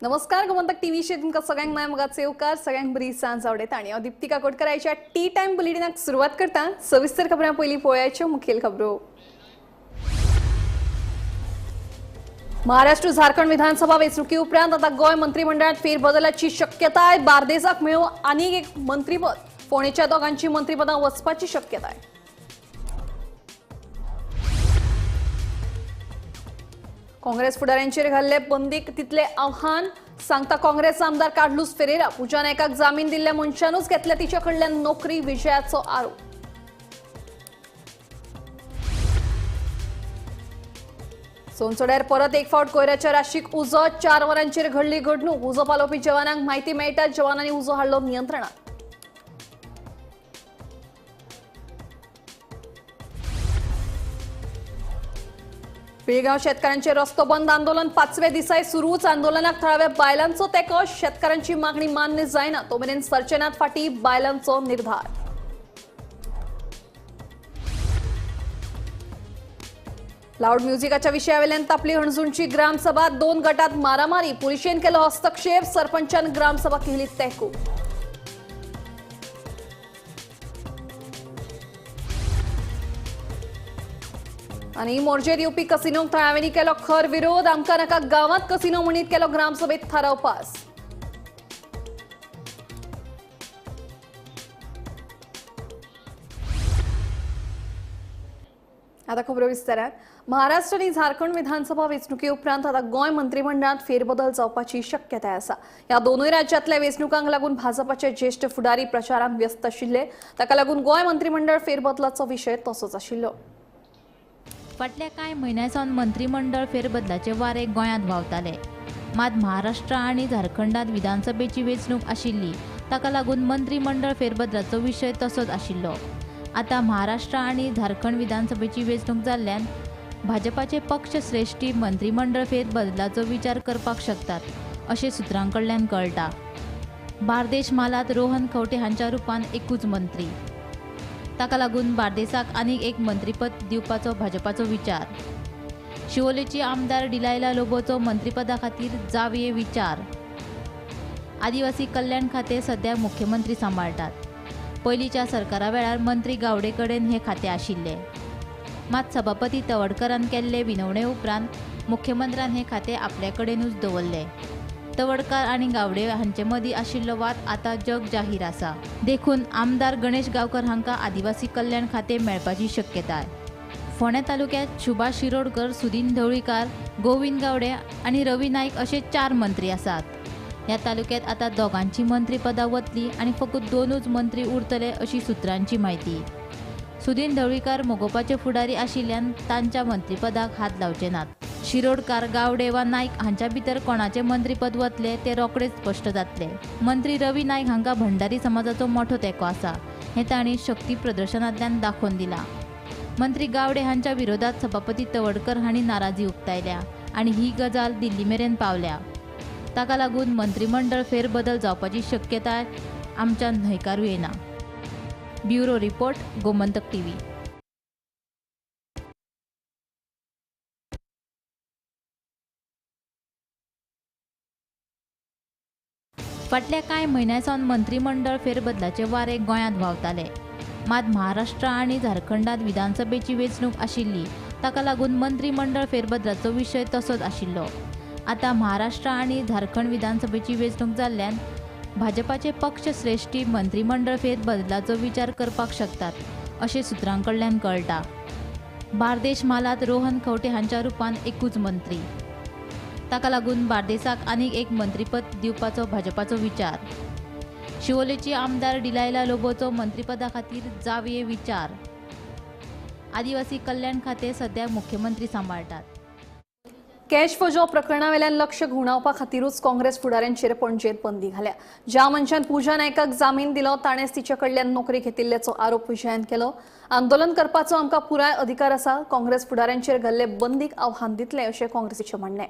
नमस्कार गोमंतक टीव्हीचे तुमका सगळ्यांक नया मगाचे येवकार सगळ्यांक बरी सांज आवडेत आणि दीप्ती काकोडकर आयच्या टी टाइम बुलेटिनाक सुरुवात करता सविस्तर खबरां पयली पळोवयाच्यो मुखेल खबरो। महाराष्ट्र झारखंड विधानसभा वेंचणुकी उपरांत आता गोय मंत्रिमंडळात फेरबदलाची शक्यताय। बारदेसाक मेळून आनीक एक मंत्रीपद, फोंडेच्या दोगांची मंत्रिपदां वचपाची शक्यताय। काँग्रेस फुडाऱ्यांचेर घाल्ले बंदीक तितले आव्हान, सांगता काँग्रेस आमदार कार्लोस फेरेरा। पूजा नायकाक जामीन दिल्ल्या मनशानूच घेतल्या तिचे कडल्यान नोकरी विशयाचो आरोप। सोनसोड्यार परत एक फावट कोयराच्या राशीक उजो, 4 वरांचेर घडली घडणूक। उजो पालोवपी जवानांक म्हायती मेळटा, जवानांनी उजो हाडलो नियंत्रणात। बेळगाव शेतकऱ्यांचे रस्तो बंद आंदोलन 5व्या दिसाय सुरूच। आंदोलनाक थळाव्या बायलांचो तेको, शेतकऱ्यांची मागणी मान्य जायना तो मेरेन सर्चेनात फाटी बायलांचो निर्धार। लाऊड म्युझिकाच्या विशयावेल्यान तापली हणजूणची ग्रामसभा। 2 गटात मारामारी, पुलिशेन केलो हस्तक्षेप, सरपंचान ग्रामसभा केली तेको। आणि मोर्जेर येवपी कसिनोक थळाव्यांनी केलो खर विरोध। आमकां नाका गावात कसिनो म्हणीत केलो ग्रामसभेत थाराव पास। आता खबरो विस्तारात। महाराष्ट्र आणि झारखंड विधानसभा वेंचणुकी उपरांत आता गोय मंत्रिमंडळात फेरबदल जावपाची शक्यताय आसा। या दोनूय राज्यांतल्या वेंचणुकांक लागून भाजपाचे ज्येष्ठ फुडारी प्रचारांत व्यस्त आशिल्ले, ताका लागून गोय मंत्रिमंडळ फेरबदलाचो विशय तसोच आशिल्लो। फाटल्या कांय म्हयन्यांसावन मंत्रिमंडळ फेरबदलाचे वारे गोंयांत व्हांवताले। मात महाराष्ट्र आनी झारखंडांत विधानसभेची वेंचणूक आशिल्ली, ताका लागून मंत्रिमंडळ फेरबदलाचो विशय तसोच आशिल्लो। आता महाराष्ट्र आनी झारखंड विधानसभेची वेंचणूक जाल्ल्यान भाजपाचे पक्ष श्रेष्ठी मंत्रिमंडळ फेरबदलाचो विचार करपाक शकतात, अशें सुत्रां कडल्यान कळटा। बार्देश मालात रोहन खंवटे हांच्या रुपान एकूच मंत्री, ताका लागून बार्देसाक आनीक एक मंत्रीपद दिवपाचो भाजपाचो विचार। शिवोलेची आमदार डिलायला लोबोचो मंत्रीपदा खातीर जावये विचार। आदिवासी कल्याण खातें सध्या मुख्यमंत्री सांबाळटात। पयलींच्या सरकारा वेळार मंत्री गावडे कडेन हे खातें आशिल्लें, मात सभापती तवडकरान केल्ले विनवणे उपरांत मुख्यमंत्र्यान हे खातें आपले कडेनूच दवरलें। तवडकार आनी गावडे हांचे मदीं आशिल्लो वाद आतां जग जाहीर आसा। देखून आमदार गणेश गांवकर हांकां आदिवासी कल्याण खातें मेळपाची शक्यताय। फोंडे तालुक्यांत सुभाष शिरोडकर, सुदीन ढवळीकार, गोविंद गावडे आनी रवी नाईक अशे 4 मंत्री आसात। ह्या तालुक्यांत आतां दोगांची मंत्रीपदां वतली आनी फकत 2च मंत्री उरतले अशी सुत्रांची म्हायती। सुदीन ढवळीकार मोगोपाचे फुडारी आशिल्ल्यान तांच्या मंत्रीपदाक हात लावचे नात। शिरोडकार, गावडे वा नाईक हांच्या भितर कोणाचे मंत्रीपद वतले ते रोखडेच स्पश्ट जातले। मंत्री रवी नाईक हांकां भंडारी समाजाचो मोठो तेंको आसा, हें तांणी शक्ती प्रदर्शनांतल्यान दाखोवन दिलां। मंत्री गावडे हांच्या विरोधात सभापती तवडकर हांणी नाराजी उक्तायल्या आनी ही गजाल दिल्ली मेरेन पावल्या। ताका लागून मंत्रिमंडळ फेरबदल जावपाची शक्यताय आमच्यान न्हयकारूं येना। Bureau report, Gomantak TV. फाटल्या कांय म्हयन्यांसावन मंत्रिमंडळ फेरबदलाचे वारे गोंयांत व्हांवताले। मात महाराष्ट्र आनी झारखंडांत विधानसभेची वेंचणूक आशिल्ली, ताका लागून मंत्रिमंडळ फेरबदलाचो विशय तसोच आशिल्लो। आता महाराष्ट्र आनी झारखंड विधानसभेची वेंचणूक जाल्ल्यान भाजपाचे पक्ष श्रेष्ठी मंत्रिमंडळ फेरबदलाचो विचार करपाक शकतात, अशें सुत्रां कडल्यान कळटा। बार्देश मालात रोहन खंवटे हांच्या रुपान एकूच मंत्री, ताका लागून बार्देसाक आनीक एक मंत्रीपद दिवपाचो भाजपाचो विचार। शिवोलेची आमदार डिलायला लोबोचो मंत्रीपदा खातीर जावये विचार। आदिवासी कल्याण खातें सध्या मुख्यमंत्री सांबाळटात। कॅश फजो प्रकरणावेल्यान लक्ष घुंवडावपा खातीरूच काँग्रेस फुडाऱ्यांचेर पणजेत बंदी घाल्या। ज्या मनशान पूजा नायकाक जामीन दिलो ताणेच तिचे कडल्यान नोकरी घेतिल्ल्याचो आरोप विजयान केलो। आंदोलन करपाचो आमकां पुराय अधिकार आसा, काँग्रेस फुडाऱ्यांचेर घाल्ले बंदीक आव्हान दितले अशें काँग्रेसीचे म्हणणें।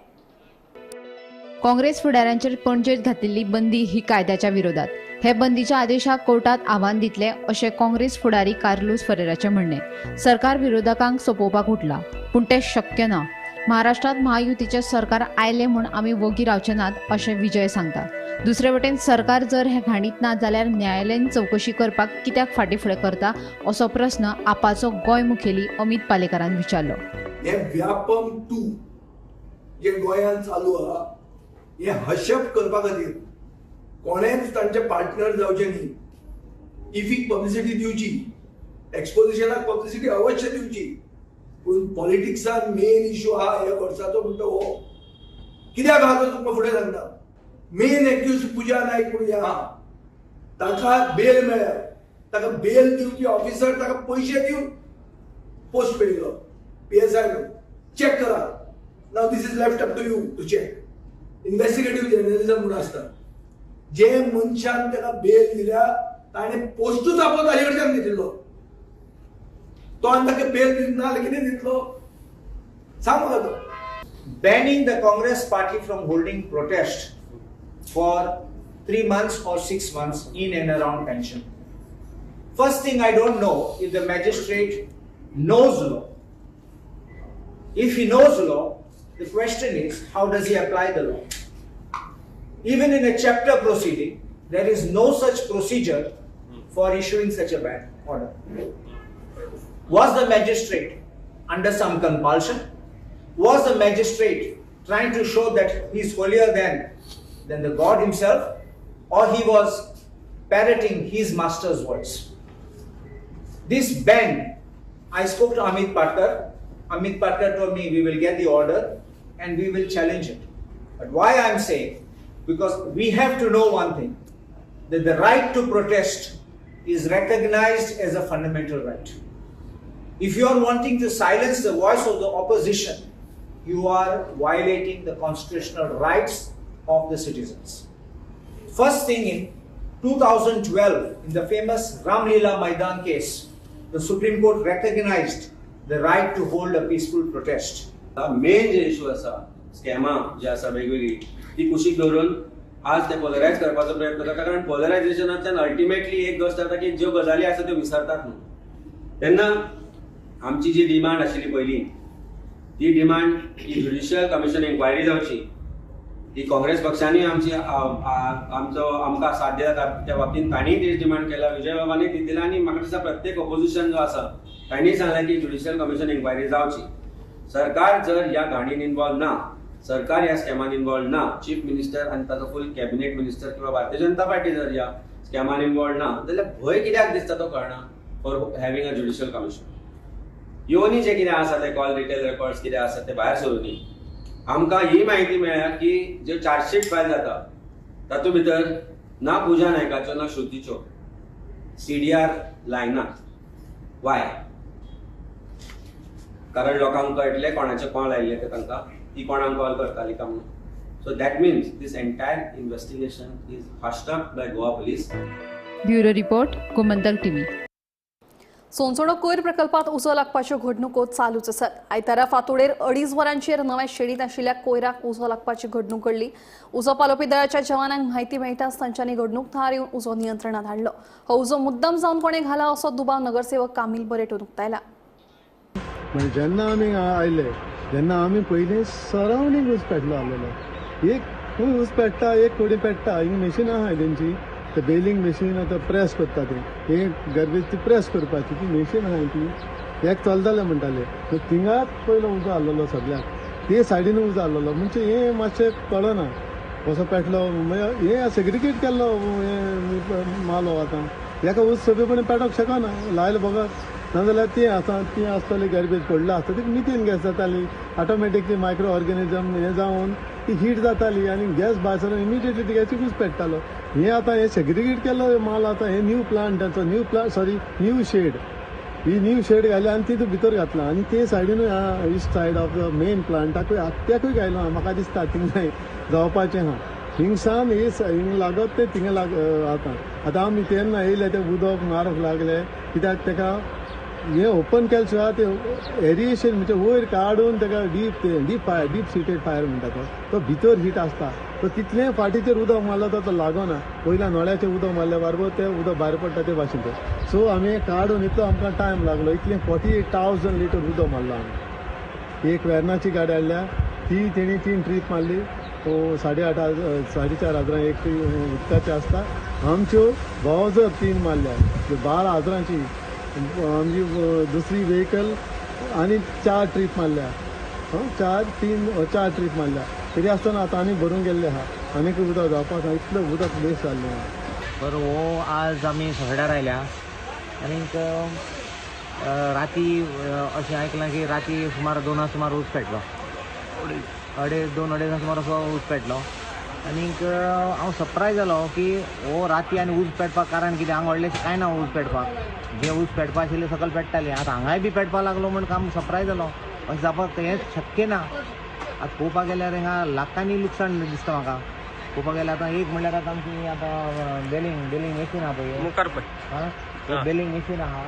काँग्रेस फुडाऱ्यांचेर पणजेत घातिल्ली बंदी ही कायद्याच्या विरोधात। हे बंदीच्या आदेशाक कोर्टात आव्हान दितले अशें काँग्रेस फुडारी कार्लोस फेरेराचें म्हणणें। सरकार विरोधकांक सोपोवपाक उठला, पूण तें शक्य ना। महाराष्ट्रात महायुतीचे सरकार आयले म्हूण आमी वगी रावचे नात अशें विजय सांगतात. दुसरे वटेन सरकार जर हे घाणीत ना जाल्यार न्यायालयीन चवकशी करपाक कित्याक फाटीफुडें करता असो प्रस्न आपाचो गोंय मुखेली अमित पालेकरान विचारलो. हे व्यापम 2 जे गोंयांत चालू आहा हे हशप करपा खातीर कोणेच तांचे पार्टनर जावचे न्ही. इफीक पब्लिसिटी दिवची, एक्सपोजिशनाक पब्लिसिटी अवश्य दिवची, पूण पॉलिटिक्सान मेन इश्यू आहा ह्या वर्साचो म्हणटा हो कित्याक आहा तो तुमकां फुडें सांगता. मेन एक्यूज पुजा नायक म्हणून हे आहा, ताका बेल मेळ्ळ्या, ताका बेल दिवपी ऑफिसर ताका पयशे दिवन पोस्ट मेळिल्लो PSI चेक करा. Now this is left up to you to check. Investigative journalism म्हणून आसता. जे मनशान ताका बेल दिल्या ताणें पोस्टूच आपलो ताजे कडच्यान घेतिल्लो, तो आनी ताका बेल दिना जाल्यार कितें दितलो सांग म्हाका तो. Banning the Congress party from holding protest for 3 months or 6 months in and around pension. First thing, I don't know if the magistrate knows law. If he knows law, the question is, how does he apply the law? Even in a chapter proceeding, there is no such procedure for issuing such a ban order. Was the magistrate under some compulsion? Was the magistrate trying to show that he is holier than the God himself? Or he was parroting his master's words? This ban, I spoke to Amit Patkar. Amit Patkar told me we will get the order and we will challenge it. But why I am saying? Because we have to know one thing, that the right to protest is recognized as a fundamental right. If you are wanting to silence the voice of the opposition, you are violating the constitutional rights of the citizens. First thing, in 2012, in the famous Ramlila Maidan case, the Supreme Court recognized the right to hold a peaceful protest. Main जे issue आसा स्कॅमां जे आसा वेगवेगळी ती कुशीक धरून आज ते पोलरायज करपाचो प्रयत्न करता. कारण पोलरायझेशनांतल्यान अल्टिमेटली एक गोष्ट जाता की ज्यो गजाली आसा त्यो विसरतात न्हू. तेन्ना आमची जी डिमांड आशिल्ली पयली, ती डिमांड की ज्युडिशियल कमिशन इन्क्वायरी जावची, ती काँग्रेस पक्षांनी आमकां साथ दिला. त्या बाबतींत तांणी ती डिमांड केला, विजय बाबांनी ती दिला, आनी म्हाका दिसता प्रत्येक ऑपोजिशन जो आसा तांणी सांगलें की ज्युडिशियल कमिशन इन्क्वायरी जावची. सरकार जर ह्या घाणीन इन्वॉल्व ना, सरकार ह्या स्कॅमान इन्वॉल्व ना, चीफ मिनिस्टर आनी ताचो फूल कॅबिनेट मिनिस्टर किंवा भारतीय जनता पार्टी जर ह्या स्कॅमान इन्वॉल्व ना, जाल्यार भंय कित्याक दिसता तो कळना for having a judicial commission. येवनी जे कितें आसा ते कॉल डिटेल रेकॉर्ड्स कितें आसा ते भायर सरूनी आमकां ही म्हायती मेळ्ळ्या की ज्यो चार्जशीट फायल जाता तातूंत भितर ना पुजा नायकाच्यो ना श्रुतीच्यो CDR लायनात. वाय? कारण लोकांक कळटले कोणाचे कॉल आयिल्ले ते तांकां, ती कोणाक कॉल करताली काय म्हणून. So that means this entire investigation is hushed up by Goa police. Bureau report Gomantak TV. Sonsoddo कोयर प्रकल्पात उजो लागपाच्यो घडणुको चालूच आसात. आयतारा फांतोडेर 2.5 वरांचेर नव्या शेडीत आशिल्ल्या कोयराक उजो लागपाची घडणूक घडली. उजो पालोवपी दळाच्या जवानांक म्हायती मेळटाच तांच्यांनी घडणूक थळार येवन उजो नियंत्रणात हाडलो. हो उजो मुद्दम जावन कोणे घाला असो दुबाव नगरसेवक कामील बरेटून उक्तायला. म्हणजे जेन्ना आमी आयले तेन्ना आमी पयलीं सरावंडींग ऊस पेटलो आसलेलो. एक ऊस पेट्टा, एक कोडी पेट्टा, ही मशीन आहा तेंची, ते बेलिंग मशीन आतां प्रेस करता ती, एक गार्बेज ती प्रेस करपाची ती मशीन आहा ती एक चलताले म्हणटाले. सो थिंगाच पयलो उजो आसलेलो सगळ्याक, ते सायडीन उजो आसलेलो. म्हणजे हें मातशें कळना कसो पेटलो. हें सेग्रिगेट केल्लो मालो आतां हेका ऊस सोंपेपणी पेटोवंक शकना. लायले बघत नाजाल्यार ती आसताली गार्बेज पडला आसता ती मिथेन गॅस जाताली. ऑटोमॅटिकली मायक्रो ऑर्गेनिजम हें जावन ती हीट जाताली आनी गॅस भायर सरून इमिडिएटली ती गॅसी ऊस पेट्टालो. हें आतां हें सेग्रिगेट केल्लो माल आतां हें न्यू प्लांटाचो न्यू शेड, ही न्यू शेड घाली आनी तितून भितर घातला. आनी ते सायडीनूय east side of the main प्लांटाकूय त्याकूय घायलो म्हाका दिसता थिंगाय जावपाचें आहा. हिंगसान हिंग लागत ते थिंगा आतां आमी तेन्ना येयले ते उदक मारूंक लागले कित्याक तेका हें ओपन केल्या शिवाय ते एरिएशन म्हणजे वयर काडून तेका डीप सिटेड फायर म्हणटा तो भितर हीट आसता. तो तितलें फाटीचेर उदक मारलो तो लागना. पयल्या नळ्याचेर उदक मारल्या बरोबर तें उदक भायर पडटा ते भाशेन तें. सो आमी काडून इतलो आमकां टायम लागलो. इतलें 48,000 लिटर उदक मारलो आमी. एक वेर्नाची गाडी हाडल्या ती तेणी 3 ट्रीप मारली. 4,500 एक उदकाची आसता. आमच्यो भावजर 3 मारल्या 12,000ची. आमची दुसरी व्हेकल आनी 4 ट्रीप मारल्या. 4 ट्रीप मारल्या. तरी आसतना आतां आनी भरून गेल्ले आहा. आनीक उदक जावपाक इतलें उदक वेस्ट जाल्लें आहा. तर हो आज आम्ही सगळ्यार आयल्या आनीक राती अशें आयकलां की राती सुमार 2 सुमार ऊस पेटलो. 2-2:30 सुमार असो ऊस पेटलो. आनीक हांव सरप्रायज जालो की हो राती आनी ऊस पेटपाक कारण कितें हांगा व्हडलेंशें कांय ना ऊस पेटपाक. जे ऊस पेटपा आशिल्लें सकयल पेट्टालें आतां हांगाय बी पेटपाक लागलो म्हण काम सरप्रायज जालो. अशें जावपाक हें शक्य ना. आतां पळोवपाक गेल्यार हिंगा लाखांनी लुकसाण दिसता म्हाका. पळोवपाक गेल्यार आतां एक म्हणल्यार आतां आमची आतां बेलिंग मशीन आहा पळय मुखार पळय बेलिंग मशीन आहा.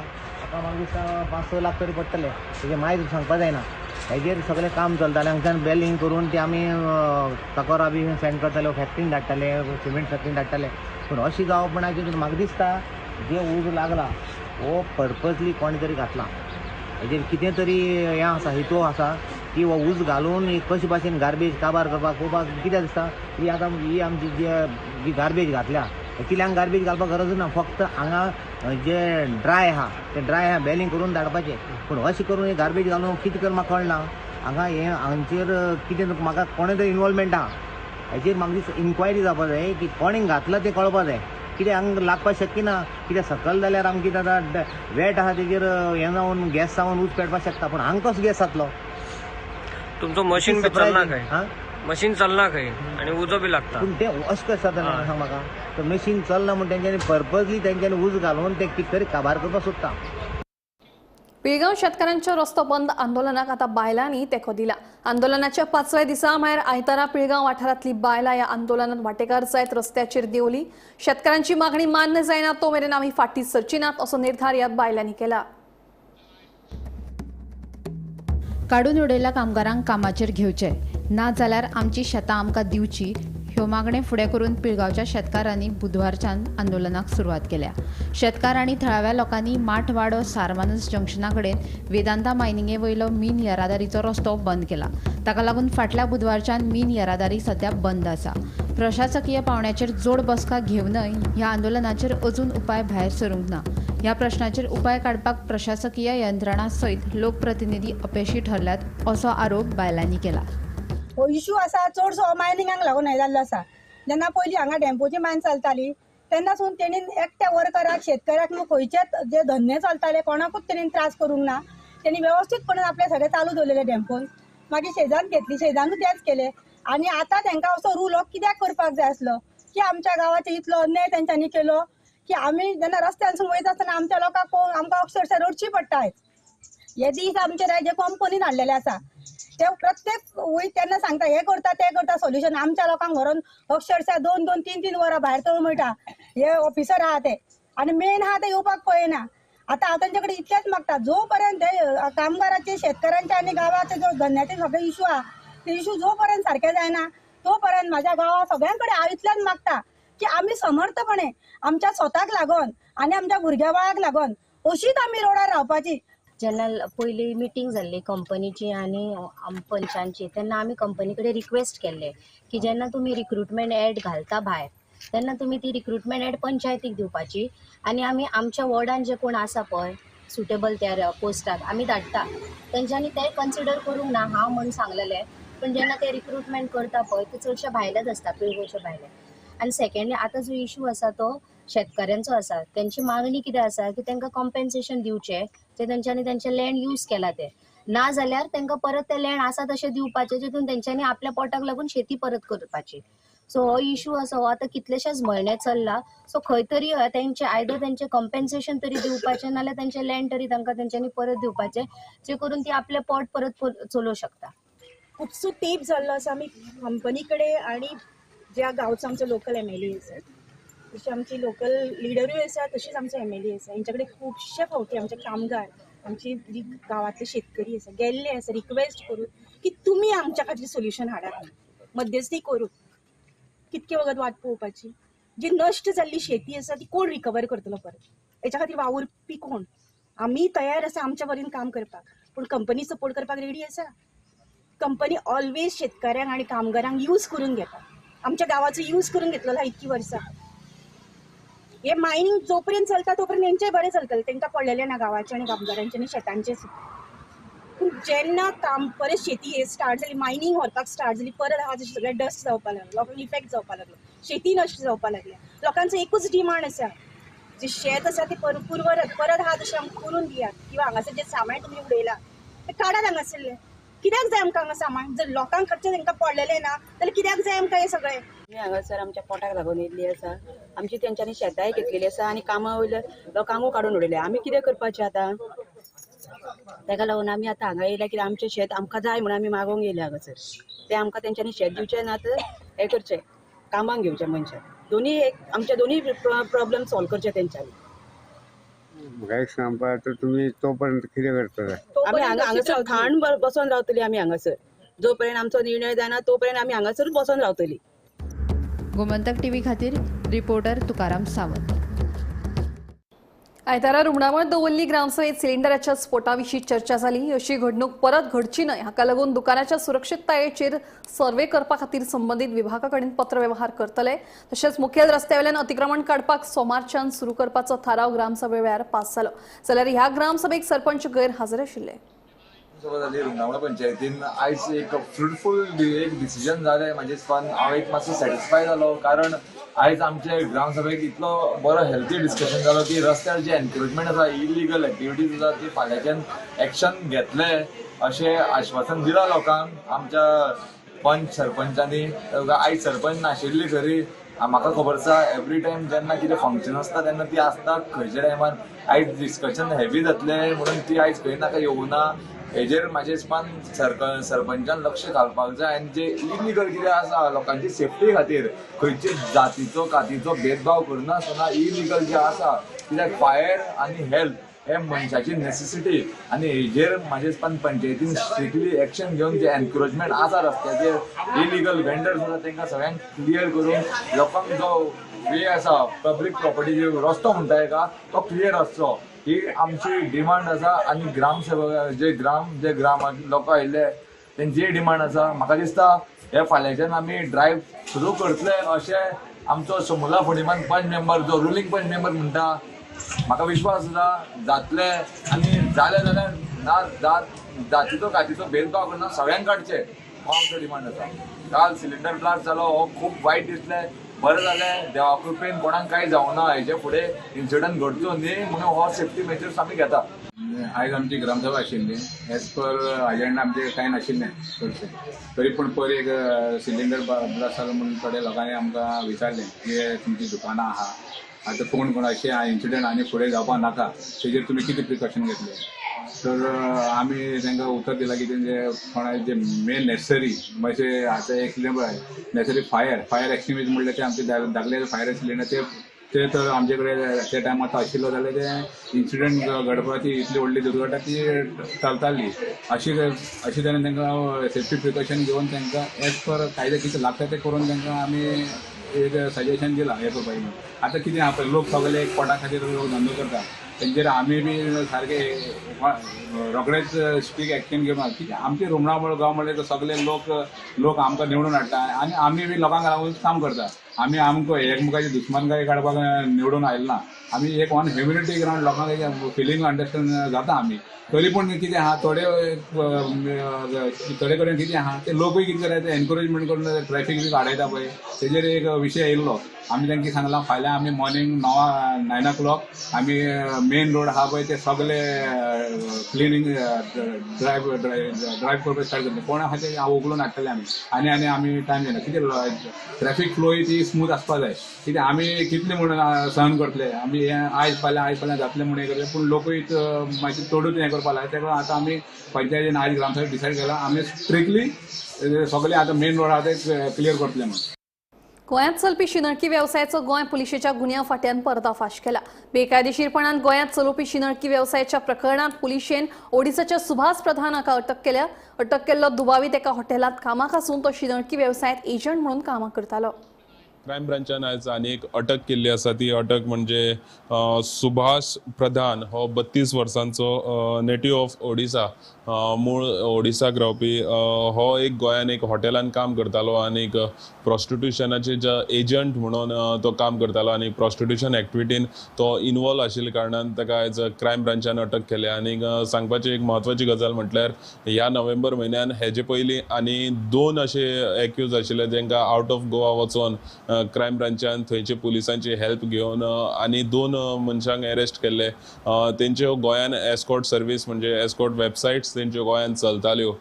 आतां म्हाका दिसता 5-6 लाख तरी पडटले. तेजे मायज सांगपाक जायना. हेजेर सगळें काम चलतालें. हांगच्यान बेलिंग करून ते आमी तकोरा बी सेंड करताले फॅक्ट्रीन धाडटाले सिमेंट फॅक्ट्रीन धाडटाले. पूण अशी जावपणाची म्हाका दिसता जे उज लागला हो पर्पजली कोणी तरी घातला. हेजेर कितें तरी हें आसा हेतू आसा की हो उज घालून कशे भाशेन गार्बेज काबार करपाक पळोवपाक कितें दिसता ही आतां ही आमची जी गार्बेज घातल्या कित्याक गार्बेज घालपाक गरज ना. फक्त हांगा जे ड्राय आहा ते ड्राय आहा बेलिंग करून धाडपाचें. पूण अशें करून हे गार्बेज घालून कितें कर म्हाका कळना. हांगा हें हांचेर कितें म्हाका कोणें तरी इनवॉल्वमेंट आहा. हेजेर म्हाका दिसता इन्क्वायरी जावपाक जाय की कोणें घातलं तें कळपाक जाय. कितें हांगा लागपाक शक्य ना. कितें सकयल जाल्यार आमकां कितें आतां वेट आहा तेजेर हें जावन गॅस जावन उज पेटपाक शकता. पूण हांगा कसो गॅस जातलो. तुमचो मशीन बी चलना काय मशीन चलना खंय आणि उजो बी लागता. पूण तें अशें कशें जाता सांग म्हाका. तर मशीन चलना म्हण तेंच्यांनी पर्पजली तेंच्यांनी उज घालून ते कितें तरी काबार करपाक सोदता. पिळगांव शेतकऱ्यांच्या रस्तो बंद आंदोलनाक आता बायलांनी तेको दिला. आंदोलनाच्या 5व्या दिसा म्हळ्यार आयतारा पिळगांव वाठारांतली बायलां ह्या आंदोलनात वांटेकार जायत रस्त्याचेर देवली. शेतकऱ्यांची मागणी मान्य जायना तो मेरेन आमी फाटीं सरची नात असो निर्धार ह्या बायलांनी केला. काडून उडयल्ल्या कामगारांक कामाचेर घेवचे ना जाल्यार आमची शेतां आमकां दिवची ह्यो मागणे फुडें करून पिळगांवच्या शेतकारांनी बुधवारच्यान आंदोलनाक सुरवात केल्या. शेतकार आनी थळाव्या लोकांनी माठवाडो सारमानस जंक्शना कडेन वेदांता मायनिंगे वयलो मीन येरादारीचो रस्तो बंद केला. ताका लागून फाटल्या बुधवारच्यान मीन येरादारी सध्या बंद आसा. प्रशासकीय पावंड्याचेर जोड बसका घेवनय ह्या आंदोलनाचेर अजून उपाय भायर सरूंक ना. ह्या प्रश्नाचेर उपाय काडपाक प्रशासकीय यंत्रणा सयत लोकप्रतिनिधी अपेशी ठरल्यात असो आरोप बायलांनी केला. हो इश्यू आसा चडसो मायनिंगाक लागून हे जाल्लो आसा. जेन्ना पयलीं हांगा डॅम्पोची मायन चलताली तेन्नासून तेणी एकट्या वर्कराक शेतकऱ्याक न्हू खंयचेच जे धंदे चलताले कोणाकूच तेणी त्रास करूंक ना. तेणी वेवस्थीतपणान आपले सगळे चालू दवरलेले डॅम्पोन. मागीर शेजान घेतली शेजानूच तेच केले. आनी आतां तांकां असो रूल हो कित्याक करपाक जाय आसलो की आमच्या गांवाचो इतलो अन्याय तेंच्यांनी केलो की आमी जेन्ना रस्त्यानसून वयता आसतना आमच्या लोकांक आमकां अक्षरशः रडची पडटात. हे दीस आमचे जे कंपनीन हाडलेले आसा ते प्रत्येक वय तेन्ना सांगता हे करता ते करता सोल्युशन आमच्या लोकांक व्हरून अक्षरशः 2-2, 3-3 वरां भायर तळूं मेळटा. हे ऑफिसर आहा ते आनी मेन आहा ते येवपाक पळयना. आतां हांव तांचे कडेन इतलेंच मागता जो पर्यंत हे कामगाराचे शेतकऱ्यांचे आनी गांवाचे जो धंद्याचे सगळे इश्यू आहा ते इश्यू जो पर्यंत सारके जायना तो पर्यंत म्हाज्या गांवा सगळ्यां कडेन हांव इतलेंच मागता की आमी समर्थपणे आमच्या स्वताक लागून आनी आमच्या भुरग्या बाळाक लागून अशीच आमी रोडार रावपाची. जेन्ना पयली मिटींग जाल्ली कंपनीची आनी पंचांची तेन्ना आमी कंपनी कडेन रिक्वेस्ट केल्ले की जेन्ना तुमी रिक्रुटमेंट एड घालता भायर तेन्ना तुमी ती रिक्रुटमेंट एड पंचायतीक दिवपाची आनी आमी आमच्या वॉर्डान जे कोण आसा पळय सुटेबल त्या पोस्टाक आमी धाडटा. तेंच्यांनी ते कन्सिडर करूंक ना हांव म्हूण सांगलेलें. पूण जेन्ना ते रिक्रुटमेंट करता पळय ते चडशे भायलेच आसता पिळगोवचे भायले. आनी सेकेंडली आतां जो इश्यू आसा तो शेतकऱ्यांचो आसा. तेंची मागणी कितें आसा की तांकां कॉम्पेन्सेशन दिवचें जे तेंच्यांनी तेंचें लँड यूज केला ते ना जाल्यार तांकां परत ते लँड आसा तशें दिवपाचें जितून तेंच्यांनी आपल्या पोटाक लागून शेती परत करपाची. सो हो इश्यू आसा हो आतां कितलेशेच म्हयने चल्ला. सो खंय तरी तेंचे आयदर तेंचे कॉम्पेन्सेशन तरी दिवपाचें नाल्यार तेंचें लँड तरी तांकां तेंच्यांनी परत दिवपाचें जे करून ती आपलें पोट परत चलोवंक शकता. खुबसो तेप जाल्लो आसा आमी कंपनी कडेन आनी ज्या गांवचो आमचो लोकल MLA आसा तशी आमची लोकल लिडरूय आसा तशीच आमचो MLA आसा. हेंचे कडेन खुबशे फावटी आमचे कामगार आमची जी गांवांतले शेतकरी आसा गेल्ले आसा रिक्वेस्ट करून की तुमी आमच्या खातीर सोल्युशन हाडात मध्यस्थी करून. कितके वगत वाट पळोवपाची. जी नश्ट जाल्ली शेती आसा ती कोण रिकवर करतलो परत. हेच्या खातीर वावुरपी कोण. आमी तयार आसा आमच्या वरीन काम करपाक पूण कंपनी सपोर्ट करपाक रेडी आसा. कंपनी ऑलवेज शेतकऱ्यांक आणि कामगारांक यूज करून घेता. आमच्या गावाचो यूज करून घेतलेलो इतकी वर्सां. हे मायनिंग जोपर्यंत चलता तोपर्यंत तेंचेय बरें चलतलें, तेंकां पडलेलें ना गांवाचे आनी कामगारांचे आनी शेतांचे. पूण जेन्ना काम परत शेती हे स्टार्ट जाली, मायनिंग व्हरपाक स्टार्ट जाली, परत आज सगळें डस्ट जावपाक लागलो, लोकांक इफेक्ट जावपाक लागलो, शेती नश्ट जावपाक लागल्या. लोकांचो एकूच डिमांड आसा, जे शेत आसा ते परत हात अशें आमकां करून दियात, किंवा हांगासर जे सामान तुमी उडयला ते काडात हांगासरलें. कित्याक जाय आमकां हांगा सामान? जर लोकांक खर्च तांकां पडलेलें ना जाल्यार कित्याक जाय आमकां हे सगळें? आमी हांगासर आमच्या पोटाक लागून येयल्ली आसा. आमची तेंच्यांनी शेतांय घेतलेली आसा आनी कामां वयल्या लोकांकूय काडून उडयल्या. आमी कितें करपाचें आतां? ताका लागून आमी आतां हांगा येयल्या, कित्याक आमचें शेत आमकां जाय म्हणून आमी मागोंक येयले हांगासर. ते आमकां तेंच्यांनी शेत दिवचें ना तर हें करचें, कामाक घेवचें मनशाक. आमचे दोनी प्रॉब्लेम सॉल्व करचे तेंच्यांनी. म्हाका एक सांगपा तर तुमी तो पर्यंत कितें करतले? आमी हांगासर थंड बसून रावतली. आमी हांगासर जो पर्यंत आमचो निर्णय जायना तो पर्यंत आमी हांगासरूच बसून रावतली. गोमंतक टीव्ही खातीर रिपोर्टर तुकाराम सावंत. आयतारा रुग्णावळ दवरली ग्रामसभेत सिलिंडराच्या स्फोटाविशीं चर्चा जाली. अशी घडणूक परत घडची न्हय हाका लागून दुकानाच्या सुरक्षिततायेचेर सर्वे करपा खातीर संबंधीत विभागा कडेन पत्रव्यवहार करतले. तशेंच मुखेल रस्त्यावेल्यान अतिक्रमण काडपाक सोमारच्यान सुरू करपाचो थाराव ग्रामसभे वेळार पास जालो. जाल्यार ह्या ग्रामसभेक सरपंच गैरहजर आशिल्ले. रुग्णावळ पंचायतीन आयज एक फ्रुटफूल एक डिसिजन जालें. म्हाजे हिसपान हांव एक मातसो सॅटिस्फाय जालो, कारण आयज आमचे ग्रामसभेक इतलो बरो हेल्थी डिस्कशन जालो की रस्त्यार जे एनक्रोचमेंट आसा, इलिगल एक्टिविटीज आसा ती फाल्यांच्यान एक्शन घेतले अशें आश्वासन दिलां लोकांक आमच्या पंच सरपंचांनी. आयज सरपंच नाशिल्ली खरी, म्हाका खबर आसा एवरी टायम जेन्ना कितें फंक्शन आसता तेन्ना ती आसता खंयच्या टायमार. आयज डिस्कशन हेवी जातलें म्हणून ती आयज खंय नाका येवना. हेजेर म्हाजे हिसपान सरपंचान लक्ष घालपाक जाय आनी जे इलिगल कितें आसा लोकांची सेफ्टी खातीर खंयची जातीचो कातीचो भेदभाव करनासतना इलिगल जे आसा, कित्याक फायर आनी हेल्थ हे मनशाची नेसेसिटी आनी हेजेर म्हाजे हिसपान पंचायतीन स्ट्रिक्टली एक्शन घेवन जे एनक्रोचमेंट आसा रस्त्याचेर इलिगल वेंडर्स आसा तांकां सगळ्यांक क्लियर करून लोकांक जो वे आसा पब्लीक प्रॉपर्टी रस्तो म्हणटा एका तो क्लियर आसचो ही आमची डिमांड आसा. आनी ग्रामसेवक जे ग्राम लोक आयिल्ले तेंची डिमांड आसा. म्हाका दिसता हे फाल्यांच्यान आमी ड्रायव्ह सुरू करतले अशें आमचो समोला फुडेमान पंच मेंबर जो रुलींग पंच मेंबर म्हणटा म्हाका विश्वास आसा जातले. आनी जालें जाल्यार ना जातीचो कातीचो भेदभाव करना सगळ्यांक काडचे हो आमचो डिमांड आसा. काल सिलिंडर ब्लास्ट जालो हो खूब वायट दिसलें. बरें जालें देवा कृपेन कोणाक कांय जावना. हेजे फुडें इन्सिडंट घडचो न्ही म्हणून हो सेफ्टी मेजर्स आमी घेता. आयज आमची ग्रामसभा आशिल्ली. एज पर अजेंडा आमचे कांय नाशिल्लें चडशें. तरी पूण पयर एक सिलिंडर ब्लास्ट जालो म्हणून थोड्या लोकांनी आमकां विचारलें की तुमची दुकानां आहा आतां कोण अशें इन्सिडंट आनी फुडें जावपाक नाका तेजेर तुमी कितें प्रिकॉशन घेतले. तर आमी तांकां उतर दिलां की जे कोणाचे जे मेन नेसेसरी म्हणजे आतां एक नेसेसरी फायर एक्सटिंग्विश म्हणलें ते आमचे धाकले फायर सिलिंडर ते तर आमचे कडेन त्या टायमार तो आशिल्लो जाल्यार ते इन्सिडंट घडपाची इतली व्हडली दुर्घटना ती टलताली. अशी तरेन तांकां सेफ्टी प्रिकॉशन घेवन तांकां एज पर कायदे कितें लागता ते करून तांकां आमी एक सजेशन दिलां हें करपाचें म्हणून. आतां कितें आहा पळय लोक सगळे एक पोटा खातीर धंदो करता तेंचेर आमी बी सारके रोखडेच स्ट्रीक एक्शन घेवना. कित्याक आमचे रुमणावळ गांव म्हणल्यार सगळे लोक आमकां निवडून हाडटा आनी आमी बी लोकांक लागून काम करता. आमी आमकां एकमेकाची दुश्मनकाय काडपाक निवडून आयले ना. आमी एक वन ह्युमिनिटी ग्रावंड लोकांक फिलींग अंडरस्टँड जाता आमी. तरी पूण कितें आहा थोडे कडेन कितें आहा ते लोकूय कितें करायचे एनकरेजमेंट करून ट्रॅफीक बी काडयता पळय तेजेर एक विशय येयल्लो. आमी तांकां सांगलां फाल्यां आमी मॉर्निंग 9 o'clock आमी मेन रोड आहा पळय ते सगळे क्लिनींग ड्रायव्ह करपाक स्टार्ट करतले. कोण आहा ते हांव उगलून हाडटले आनी आमी टायम घेना. कितें ट्रॅफीक फ्लो ती स्मूथ आसपा जाय. कितें आमी कितले म्हणून सहन करतले. आमी आयज फाल्यां जातलें म्हणून हें करतले पूण लोकूय मातशें चडूच हें करपा लागले. तेका आतां आमी पंचायतीन आयज ग्रामसभेक डिसायड केला आमी स्ट्रिक्टली सगळे आतां मेन रोड आहा ते क्लियर करतले म्हणून. गोंयांत चलपी शिनळकी वेवसायाचो गोंय पुलिशेच्या गुन्यांव फाट्यान पर्दाफाश केला. बेकायदेशीरपणान गोंयांत चलोवपी शिनळकी वेवसायाच्या प्रकरणात पुलिशेन ओडिसाच्या सुभाष प्रधान हाका अटक केल्या. अटक केल्लो दुबावीत एका हॉटेलांत कामाक आसून तो शिनळकी वेवसायांत एजंट म्हणून कामां करतालो. क्रायम ब्रांचान आयज आनी एक अटक केल्ली आसा. ती अटक म्हणजे सुभाष प्रधान हो 32 वर्सांचो नेटिव्ह ऑफ ओडिसा, मूळ ओडिसाक रावपी. हो एक गोंयान एक हॉटेलान काम करतालो आनी प्रॉस्टिट्युशनाचे एजंट म्हणून तो काम करतालो आनी प्रॉस्टिट्युशन एक्टिविटीन तो इन्वॉल्व आशिल्ल्या कारणान ताका आयज क्रायम ब्रांचान अटक केल्या. आनी सांगपाची एक म्हत्वाची गजाल म्हटल्यार ह्या नोव्हेंबर म्हयन्यान हेजे पयलीं आनी 2 अशे एक्यूज आशिल्ले जांकां आउट ऑफ गोवा वचून क्रायम ब्रांचान थंयचे पुलिसांची हेल्प घेवन आनी 2 मनशांक अरेस्ट केल्ले. तेंच्यो गोंयान एस्कॉर्ट सर्वीस म्हणजे एस्कॉर्ट वेबसायट्स तेंच्यो गोंयान चलताल्यो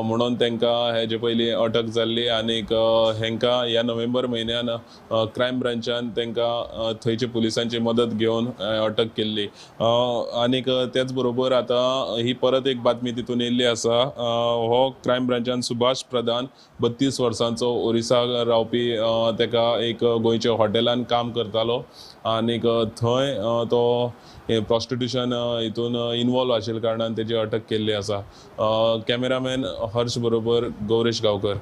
म्हणून तांकां हेजे पयलीं अटक जाल्ली. आनीक हेंकां ह्या नोव्हेंबर म्हयन्यान क्रायम ब्रांचान तांकां थंयचे पुलिसांची मदत घेवन अटक केल्ली. आनीक तेच बरोबर आतां ही परत एक बातमी तितून येयल्ली आसा. हो क्रायम ब्रांचान सुभाष प्रधान 32 वर्सांचो ओरिसाक रावपी ताका एक गोंयच्या हॉटेलान काम करतालो आनीक थंय तो प्रॉस्टिट्युशन हितून इन्वॉल्व आशिल्ल्या कारणान तेजी अटक केल्ली आसा. कॅमेरामॅन हर्ष बरोबर गौरेश गांवकर.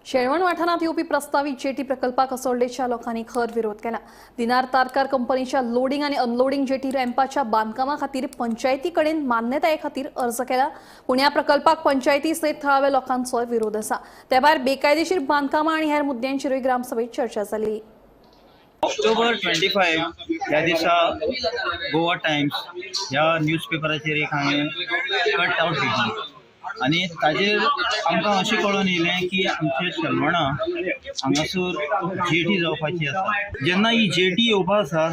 शेळवण वाठारात येवपी प्रस्तावित जेटी प्रकल्पाक असोल्डेच्या लोकांनी खर विरोध केला. दिनार तारकार कंपनीच्या लोडिंग आणि अनलोडिंग जेटी रॅम्पाच्या बांदकामा खातीर पंचायती कडेन मान्यताये खातीर अर्ज केला. पूण ह्या प्रकल्पाक पंचायती सयत थळाव्या लोकांचो विरोध आसा. त्या भायर बेकायदेशीर बांदकामा आनी हेर मुद्द्यांचेरूय ग्रामसभेत चर्चा जाली. ऑक्टोबर 25 ह्या दिसा गोवा टायम्स ह्या न्यूजपेपराचेर एक हांवें कट आउट दिली आनी ताजेर आमकां अशें कळून येयलें की आमचे शेलवणा हांगासर जेटी जावपाची आसा. जेन्ना ही जेटी येवपा आसा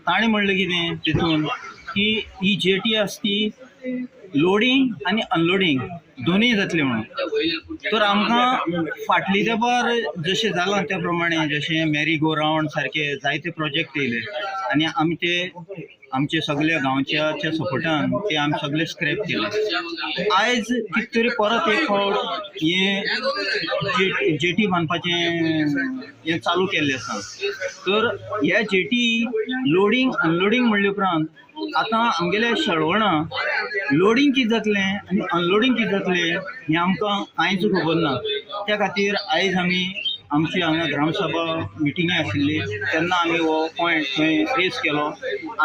ताणें म्हणलें कितें तितून की ही जेटी आसा ती लोडिंग आनी अनलोडिंग दोनूय जातले म्हणून. तर आमकां फाटल्या तेंपार जशें जालां त्या प्रमाणे जशें मॅरी गो रावंड सारके जायते प्रोजेक्ट येयले आनी आमी ते आमचे सगळे गांवच्या सपोर्टान ते आमी सगळे स्क्रॅप केले. आयज कितें तरी परत एक फावट हे जेटी बांदपाचें हें चालू केल्लें आसा. तर ह्या जेटी लोडिंग अनलोडिंग म्हणले उपरांत आतां आमगेल्या शेळवणा लोडिंग कितें जातलें आनी अनलोडिंग कितें जातलें हें आमकां कांयच खबर ना. त्या खातीर आयज आमी आमची हांगा ग्रामसभा मिटिंगे आशिल्ली तेन्ना आमी हो पॉयंट थंय रेज केलो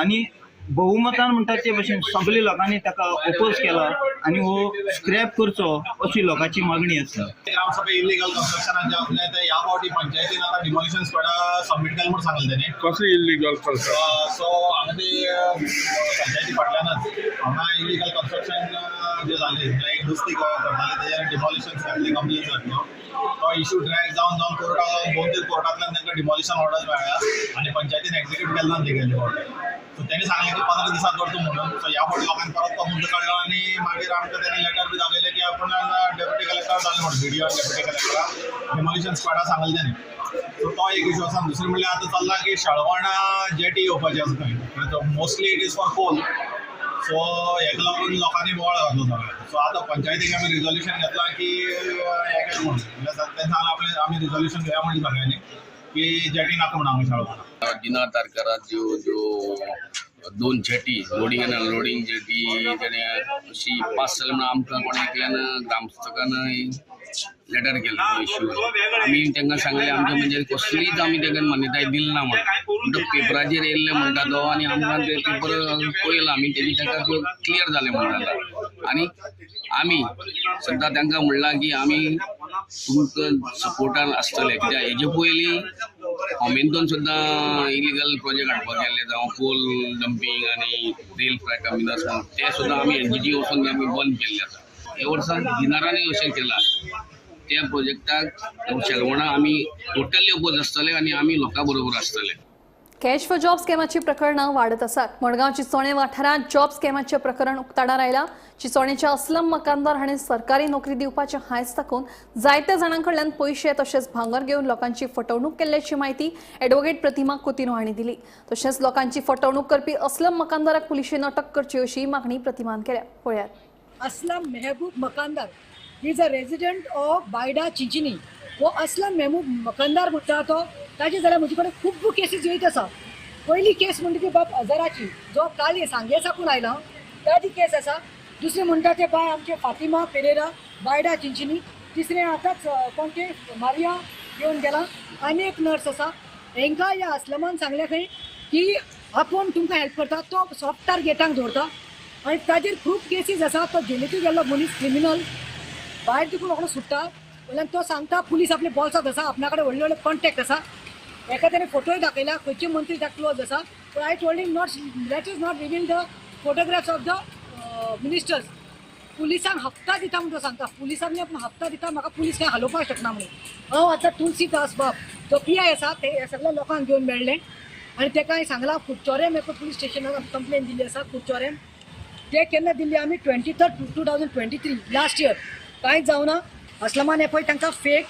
आनी बहुमतान म्हणटा ते भशेन सगळे लोकांनी ताका ओपोज केला आनी हो स्क्रॅप करचो अशी लोकांची मागणी आसा. ग्रामसभा इलिगल कन्स्ट्रक्शनान जे आसलें ते ह्या फावटी पंचायतीन आतां डिमॉलिशन स्क्वॉडा सबमीट केलें म्हूण सांगलें तेणी. कसली इलिगल कन्स्ट्रक्शन? सो हांगा ती पंचायती फाटल्यानच हांगा इलिगल कन्स्ट्रक्शन जे जालें लायक नुस्ती करताले तेजेर डिमॉलिशन जातले कंप्लेन जातल्यो. तो इश्यू ड्रॅग जावन कोर्टान 2-3 कोर्टांतल्यान तांकां डिमॉलिशन ऑर्डर मेळ्ळ्या आनी पंचायतीन एक्झिक्यूट केलें ना ते गेल्ले फावटी. सो तेणी सांगलें की 15 दिसांत करता म्हणून. सो ह्या फावटी लोकांनी परत तो मुद्दो काडलो आनी मागीर आमकां तेणी लेटर बी दाखयलें की आपण डेप्युटी कलेक्टर जालें म्हणून बीडीओ डेप्युटी कलेक्टराक डिमॉलिशन स्क्वॉडा सांगलें तेणी. सो तो एक इश्यू आसा. दुसरें म्हणल्यार आतां चल्लां की शेळवणा जेटी येवपाची आसा थंय. Mostly it is for coal. So हेका लागून लोकांनी बोवाळ घातलो सगळ्याक. सो आतां पंचायतीक आमी रिजोल्युशन घेतलां की हें केलें म्हणून तें सांगलें आमी रिजोल्युशन घेया म्हणून सगळ्यांनी की जेटी नाका म्हणून हांगा शेळवणा. दिनार तारकारात ज्यो 2 जेटी लोडिंग आनी अनलोडिंग जेटी तेणे अशी पास जाली म्हणून आमकां कोणे एकल्यान ग्रामसेवकान लेटर केलें तो इश्यू. आमी तांकां सांगलें आमकां म्हणजे कसलीच आमी तांकां मान्यताय दिली ना म्हणून. तो पेपराचेर येयल्ले म्हणटा तो आनी आमकां ते पेपर पळयला आमी तेजी तांकां त्यो क्लियर जालें म्हणटा. आनी आमी सद्दां तांकां म्हणलां की आमी तुमकां सपोर्टान आसतले कित्याक हेजे पयलीं हॉमेंतून सुद्दां इलिगल प्रोजेक्ट हाडपाक गेल्ले जावं कोल डंपींग आनी रेल फ्राय टर्मिनस ते सुद्दां आमी एनजीटी वचून आमी बंद केल्ले आसा. हे वर्सा दिनारांनी अशें केलां त्या प्रोजेक्टाक शेलवणा आमी टोटली ओपोज आसतले आनी आमी लोकां बरोबर आसतले. कॅश फॉर जॉब स्कॅमाची प्रकरणां वाडत आसात. मडगांव चिंचोणे वाठारांत जॉब स्कॅमाचें प्रकरण उक्ताडार आयलां. चिंचोणेच्या असलम मकानदार हाणें सरकारी नोकरी दिवपाचें हायस दाखोवन जायत्या जाणां कडल्यान पयशे तशेंच भांगर घेवन लोकांची फटवणूक केल्ल्याची म्हायती एडवोकेट प्रतिमा कोतिनो हांणी दिली. तशेंच लोकांची फटवणूक करपी असलम मकानदाराक पुलिशेन अटक करची अशी मागणी प्रतिमान केल्या. पळयात. Aslam Mehboob Makandar he is a resident of Baida Chinchinim. वो असलम मेहबूब मकानदार म्हणटा तो ताजे जाल्यार म्हजे कडेन खूब केसीस येयत आसा. पयली केस म्हणटा ती बाब हजाराची जो काल सांगे साकून आयला ताजी केस आसा. दुसरे म्हणटा ते बाय आमचे फातिमा पेरेरा बायडा चिंचिनी. तिसरे आतांच कोणते मारिया घेऊन गेला. आनी एक नर्स आसा, हांकां ह्या अस्लमान सांगलें खंय की आपूण तुमकां हेल्प करता, तो सॉफ्ट टार्गेटांक दवरता आनी ताजेर खूब केसीस आसा. तो जेलीतूय गेल्लो मनीस क्रिमिनल, भायर देखून रोखडो सुट्टा. वयल्यान तो सांगता पुलीस आपल्या बॉल्सांत आसा, आपणा कडेन व्हडले व्हडले कॉन्टॅक्ट आसा. एका ताणें फोटोय दाखयला, खंयचे मंत्री ताका क्लोज आसा. So I told him not, let is not reveal the photographs of the ministers. पुलिसांक हप्ता दिता म्हणून तो सांगता. पुलिसांनी आपण हप्ता दिता, म्हाका पुलीस काय हलोवपाक शकना म्हणून. हांव आतां तुलसीदास बाब जो PI आसा ते ह्या सगळ्या लोकांक घेवन मेळ्ळे आनी तेका हांवें सांगलां कुडचोरेम एका पुलीस स्टेशनाक कंप्लेन दिल्ली आसा. कुडचोरेम ते केन्ना दिल्ली आमी 23 2023 लास्ट इयर. कांयच जावना. अस्लमान हे पळय तांकां फेक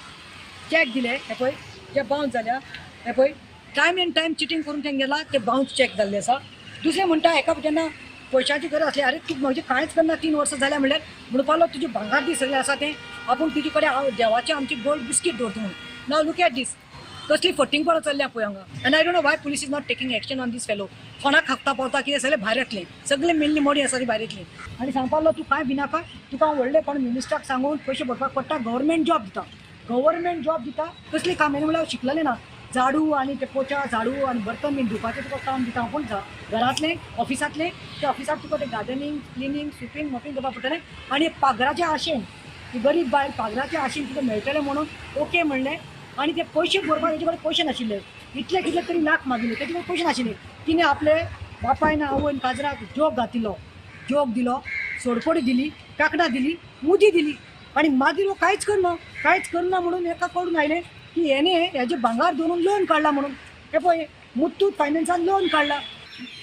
चॅक दिले, हे पळय जे बाउन्स जाल्या, हे पळय टायम एंड टायम चिटींग करून थंय गेला, ते बाउन्स चॅक जाल्ले आसा. दुसरें म्हणटा हेका जेन्ना पयशांची गरज आसली, अरे तूं म्हणजे कांयच करना 3 वर्सां जाल्या म्हणल्यार म्हणपालो तुजे भांगार दी सगळें आसा तें आपूण तुजे कडेन हांव देवाचें आमची गोल्ड बिस्कीट दवरता म्हणून. नाव लुक एट दीस, कसली फटिंगपणां चल्ल्या पळय हांगा. आनी I don't know why police is not taking action on this fellow. कोणाक हप्ता पावता कितें सगळें भायर येतलें, सगळें मेल्ली मोडी आसा ती भायर येतली. आनी सांगपालो तूं कांय भिनाका, तुका हांव व्हडले कोण मिनिस्टराक सांगून पयशे भरपाक पडटा. गव्हर्मेंट जॉब दिता, गव्हर्मेंट जॉब दिता. कसली काम म्हणल्यार हांव शिकलेलें ना. झाडू आनी ते पोचा झाडू आनी बर्तन बीन धुवपाचें तुका काम दिता. पूण घरांतलें ऑफिसांतलें ते ऑफिसांत तुका ते गार्डनिंग, क्लिनींग, स्विपींग, मॉपिंग करपाक पडटलें. आनी पागराच्या आशेन ती गरीब बायल पागराच्या आशेन तुका मेळटलें म्हणून ओके म्हणलें. आनी ते पयशे भरपाक तेजे कडेन पयशे नाशिल्ले. इतले कितले तरी लाख मागिल्ले, तेजे कडेन पयशे नाशिल्ले. तिणें आपले बापायन आवयन काजराक जोग घातिल्लो, जोग दिलो, सोडपडी दिली, काकणां दिली, मुदी दिली. आनी मागीर हो कांयच करना म्हणून एका कळून आयलें की हेणे हेजे भांगार दवरून लोन काडला म्हणून. हे पळय मुथूट फायनान्सान लोन काडला.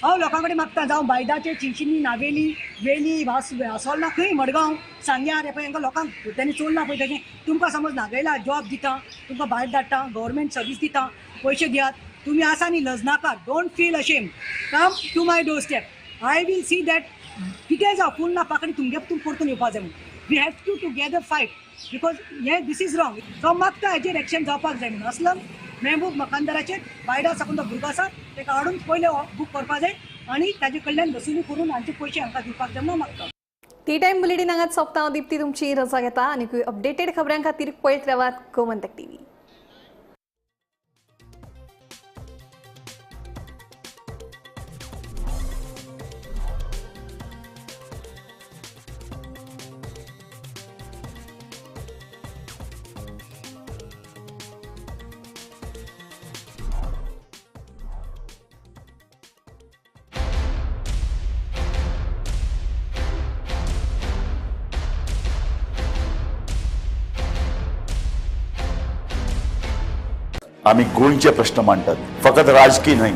हांव लोकां कडेन मागता, जावं बायदाचे, चिंचिनी, नावेली, वेली, वासोलना, खंय मडगांव, सांग्यार, हे पळय हांकां लोकांक तेणी चोरलां पळय तेजें. तुमकां समज नागयला जॉब दिता, तुमकां भायर धाडटा, गव्हर्मेंट सर्वीस दिता, पयशे दियात. तुमी आसा न्ही लजनाका, don't feel ashamed, come to my door step. I will see that कितें जावं पूण ना पाकडी तुमगे तुमी परतून येवपा जाय म्हणून. We have to together fight because हे दीस इज रॉंग. तो मागता हेजेर एक्शन जावपाक जाय म्हणून. असलम मेहबूब मकानदाराचेर बायडा साकून तो भुरगो आसा ताका हाडून पयले बूक करपा जाय आनी ताजे कडल्यान वसुली करून हांचे पयशे हांकां दिवपाक जाय म्हणून मागता. टी टाइम बुलेटिन हांगाच सोंपता. हांव दिप्ती तुमची रजा घेता आनी अपडेटेड खबरां खातीर पळयत रावात गोमंतक TV. आम्ही गोंयचे प्रश्न मांडटात, फकत राजकीय न्हय,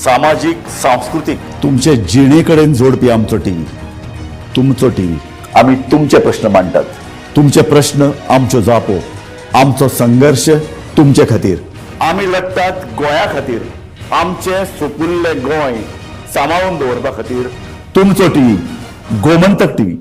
सामाजीक, सांस्कृतिक. तुमचे जिणेकडेन जोडपी आमचो टीव्ही, तुमचो टीव्ही. आम्ही तुमचे प्रश्न मांडटात. तुमचे प्रश्न आमच्यो जापो, आमचो संघर्ष तुमचे खातीर. आम्ही लढतात गोंया खातीर. आमचे सोपुल्ले गोंय सांबाळून दवरपा खातीर. तुमचो टीव्ही, गोमंतक टीव्ही.